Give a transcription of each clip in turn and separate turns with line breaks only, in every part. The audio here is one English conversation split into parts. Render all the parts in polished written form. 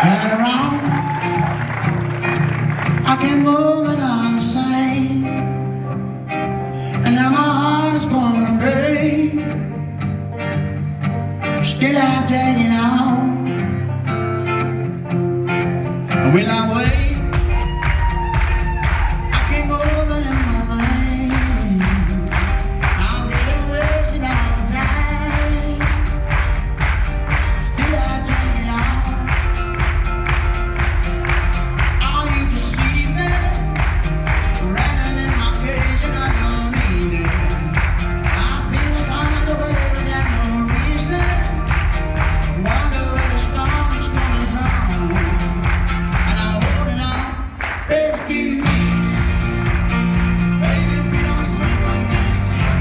Right around, I can't move it on the same. And now my heart is gonna break. Still I take it out. Will I wait? I can't go over in my mind. I'll get it wasted all the time. Still I take it out. All you can see me rattling in my cage and I don't need it. I feel like I'm the way without no reason. Wonder where the storm is coming from. And I'm holding on, rescue. Baby, if you don't sleep, we can sleep.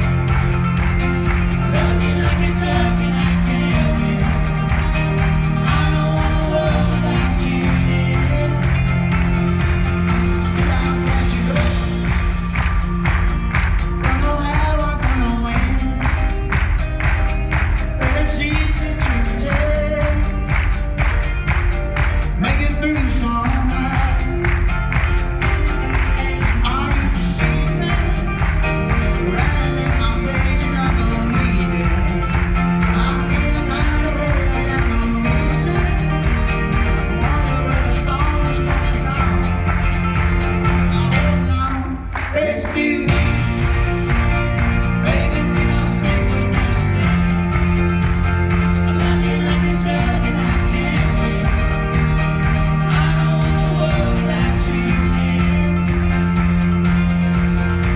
Love you like a drug and I can't live. I don't want the world without you. Still I'll catch you up. Don't know how I'm gonna win, but it's easy to tell. Make it through somehow. All you can see me rattling my cage and I don't need it. I'm feeling kind of way without no reason. Wonder where the storm is coming from. Now hold on, rescue. Baby, if we don't sing, we never sing. I love you like a drug and I can't live. I don't want the world without you.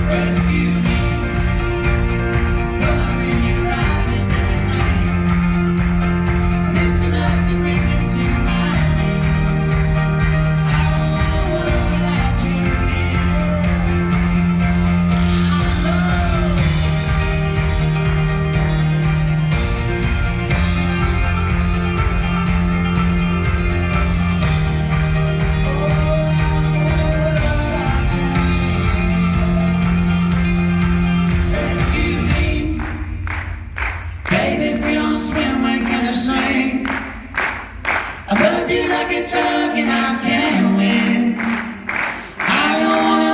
Rescue me. Color in your eyes is everything. And it's enough to bring me to my knees. I don't want the world without you. Rescue me. Baby, if we don't swim, we're gonna sink. I love you like a drug and I can't win. I don't wanna